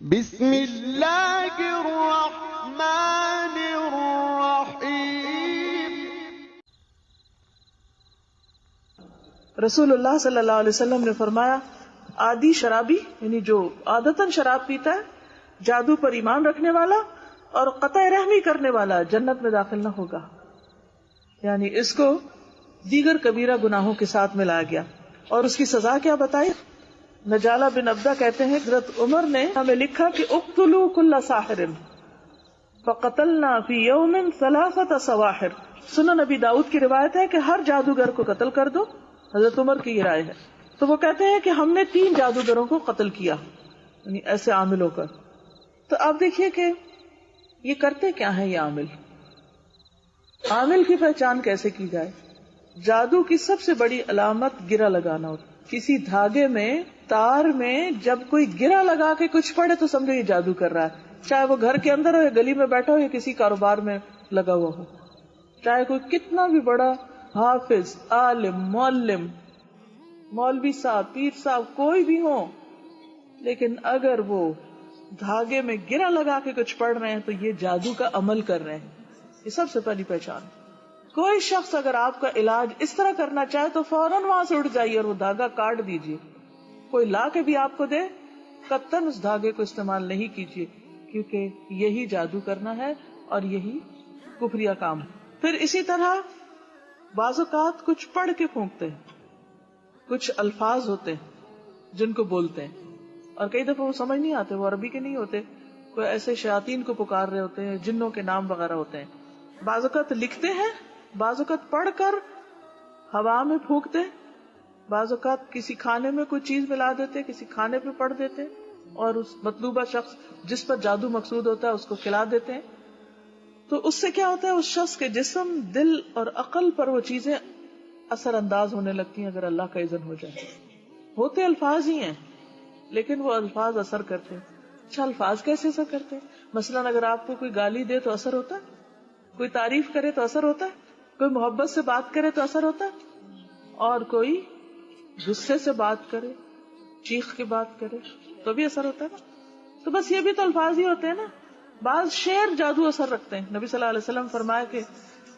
بسم اللہ الرحمن الرحیم۔ رسول اللہ صلی اللہ علیہ وسلم نے فرمایا، عادی شرابی یعنی جو عادتاً شراب پیتا ہے، جادو پر ایمان رکھنے والا اور قطع رحمی کرنے والا جنت میں داخل نہ ہوگا۔ یعنی اس کو دیگر کبیرہ گناہوں کے ساتھ ملایا گیا۔ اور اس کی سزا کیا بتائی؟ نجالہ بن عبدہ کہتے ہیں حضرت عمر نے ہمیں لکھا کہ اقتلوا کل ساحر فقتلنا فی یوم 3 سواحر۔ سنن نبی داؤد کی روایت ہے کہ ہر جادوگر کو قتل کر دو، حضرت عمر کی یہ رائے ہے۔ تو وہ کہتے ہیں کہ ہم نے 3 جادوگروں کو قتل کیا، یعنی ایسے عامل ہو کر۔ تو آپ دیکھیے کہ یہ کرتے کیا ہیں یہ عامل؟ عامل کی پہچان کیسے کی جائے؟ جادو کی سب سے بڑی علامت گرہ لگانا ہوتا ہے۔ کسی دھاگے میں، تار میں جب کوئی گرہ لگا کے کچھ پڑے تو سمجھو یہ جادو کر رہا ہے، چاہے وہ گھر کے اندر ہو یا گلی میں بیٹھا ہو یا کسی کاروبار میں لگا ہوا ہو، چاہے کوئی کتنا بھی بڑا حافظ، عالم، معلم، مولوی صاحب، پیر صاحب کوئی بھی ہو، لیکن اگر وہ دھاگے میں گرہ لگا کے کچھ پڑھ رہے ہیں تو یہ جادو کا عمل کر رہے ہیں۔ یہ سب سے پہلی پہچان۔ کوئی شخص اگر آپ کا علاج اس طرح کرنا چاہے تو فوراً وہاں سے اٹھ جائیے اور وہ دھاگا کاٹ دیجیے۔ کوئی لا کے بھی آپ کو دے، قطعاً اس دھاگے کو استعمال نہیں کیجیے، کیونکہ یہی جادو کرنا ہے اور یہی کفریہ کام ہے۔ پھر اسی طرح بعض اوقات کچھ پڑھ کے پھونکتے ہیں، کچھ الفاظ ہوتے ہیں جن کو بولتے ہیں اور کئی دفعہ وہ سمجھ نہیں آتے، وہ عربی کے نہیں ہوتے، کوئی ایسے شیاطین کو پکار رہے ہوتے ہیں، جنوں کے نام وغیرہ ہوتے ہیں۔ بعض اوقات لکھتے ہیں، بعض اوقات پڑھ کر ہوا میں پھونکتے، بعض اوقات کسی کھانے میں کوئی چیز ملا دیتے، کسی کھانے پہ پڑھ دیتے اور اس مطلوبہ شخص جس پر جادو مقصود ہوتا ہے اس کو کھلا دیتے ہیں۔ تو اس سے کیا ہوتا ہے؟ اس شخص کے جسم، دل اور عقل پر وہ چیزیں اثر انداز ہونے لگتی ہیں اگر اللہ کا اذن ہو جائے۔ ہوتے الفاظ ہی ہیں لیکن وہ الفاظ اثر کرتے ہیں۔ اچھا، الفاظ کیسے اثر کرتے ہیں؟ مثلاً اگر آپ کو کوئی گالی دے تو اثر ہوتا ہے، کوئی تعریف کرے تو اثر ہوتا ہے، کوئی محبت سے بات کرے تو اثر ہوتا ہے، اور کوئی غصے سے بات کرے، چیخ کے بات کرے تو بھی اثر ہوتا ہے نا۔ تو بس یہ بھی تو الفاظ ہی ہوتے ہیں نا۔ بعض شعر جادو اثر رکھتے ہیں۔ نبی صلی اللہ علیہ وسلم فرمایا کہ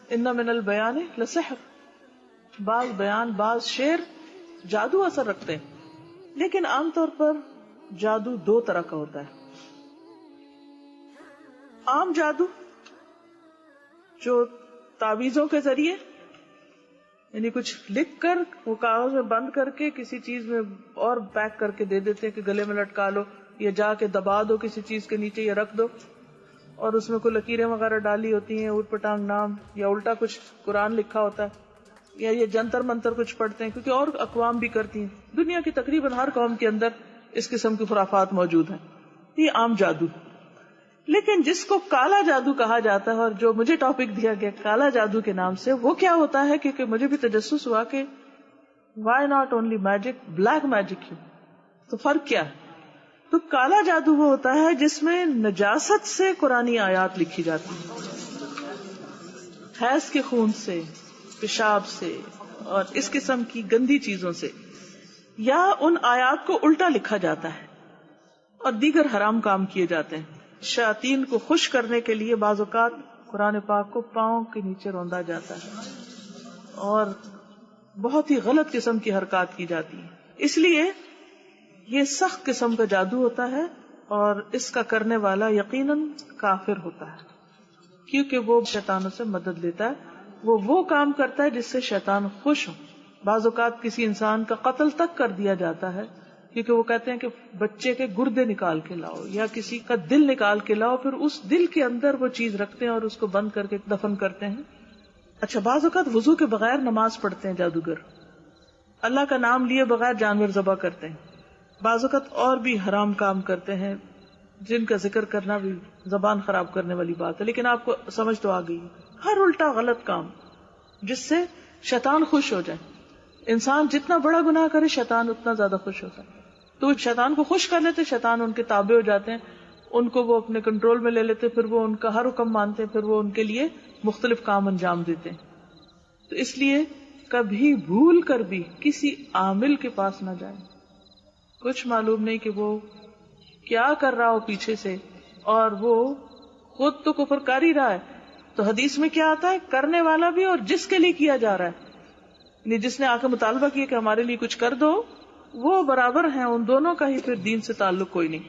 ان من البیان لسحر، بعض بیان، بعض شعر جادو اثر رکھتے ہیں۔ لیکن عام طور پر جادو 2 طرح کا ہوتا ہے۔ عام جادو جو تعویذوں کے ذریعے، یعنی کچھ لکھ کر وہ کاغذ میں بند کر کے کسی چیز میں اور پیک کر کے دے دیتے ہیں کہ گلے میں لٹکا لو یا جا کے دبا دو کسی چیز کے نیچے یا رکھ دو، اور اس میں کوئی لکیریں وغیرہ ڈالی ہوتی ہیں، اوٹ پٹانگ نام یا الٹا کچھ قرآن لکھا ہوتا ہے، یا یہ جنتر منتر کچھ پڑھتے ہیں، کیونکہ اور اقوام بھی کرتی ہیں۔ دنیا کی تقریباً ہر قوم کے اندر اس قسم کی خرافات موجود ہیں۔ یہ عام جادو۔ لیکن جس کو کالا جادو کہا جاتا ہے، اور جو مجھے ٹاپک دیا گیا کالا جادو کے نام سے، وہ کیا ہوتا ہے؟ کیونکہ مجھے بھی تجسس ہوا کہ why not only magic, black magic کیوں؟ تو فرق کیا ہے؟ تو کالا جادو وہ ہوتا ہے جس میں نجاست سے قرآنی آیات لکھی جاتی ہیں، حیض کے خون سے، پیشاب سے اور اس قسم کی گندی چیزوں سے، یا ان آیات کو الٹا لکھا جاتا ہے اور دیگر حرام کام کیے جاتے ہیں۔ شیاطین کو خوش کرنے کے لیے بعض اوقات قرآن پاک کو پاؤں کے نیچے روندا جاتا ہے اور بہت ہی غلط قسم کی حرکات کی جاتی ہے۔ اس لیے یہ سخت قسم کا جادو ہوتا ہے اور اس کا کرنے والا یقیناً کافر ہوتا ہے، کیونکہ وہ شیطانوں سے مدد لیتا ہے، وہ کام کرتا ہے جس سے شیطان خوش ہو۔ بعض اوقات کسی انسان کا قتل تک کر دیا جاتا ہے کیونکہ وہ کہتے ہیں کہ بچے کے گردے نکال کے لاؤ یا کسی کا دل نکال کے لاؤ، پھر اس دل کے اندر وہ چیز رکھتے ہیں اور اس کو بند کر کے دفن کرتے ہیں۔ اچھا، بعض اوقات وضو کے بغیر نماز پڑھتے ہیں جادوگر، اللہ کا نام لیے بغیر جانور ذبح کرتے ہیں، بعض اوقات اور بھی حرام کام کرتے ہیں جن کا ذکر کرنا بھی زبان خراب کرنے والی بات ہے، لیکن آپ کو سمجھ تو آ گئی۔ ہر الٹا غلط کام جس سے شیطان خوش ہو جائے۔ انسان جتنا بڑا گناہ کرے شیطان اتنا زیادہ خوش ہوتا ہے، تو شیطان کو خوش کر لیتے، شیطان ان کے تابع ہو جاتے ہیں، ان کو وہ اپنے کنٹرول میں لے لیتے، پھر وہ ان کا ہر حکم مانتے ہیں، پھر وہ ان کے لیے مختلف کام انجام دیتے ہیں۔ تو اس لیے کبھی بھول کر بھی کسی عامل کے پاس نہ جائیں۔ کچھ معلوم نہیں کہ وہ کیا کر رہا ہو پیچھے سے اور وہ خود تو کفر کر ہی رہا ہے. تو حدیث میں کیا آتا ہے؟ کرنے والا بھی اور جس کے لیے کیا جا رہا ہے، یعنی جس نے آ کے مطالبہ کیا کہ ہمارے لیے کچھ کر دو، وہ برابر ہیں، ان دونوں کا ہی پھر دین سے تعلق کوئی نہیں.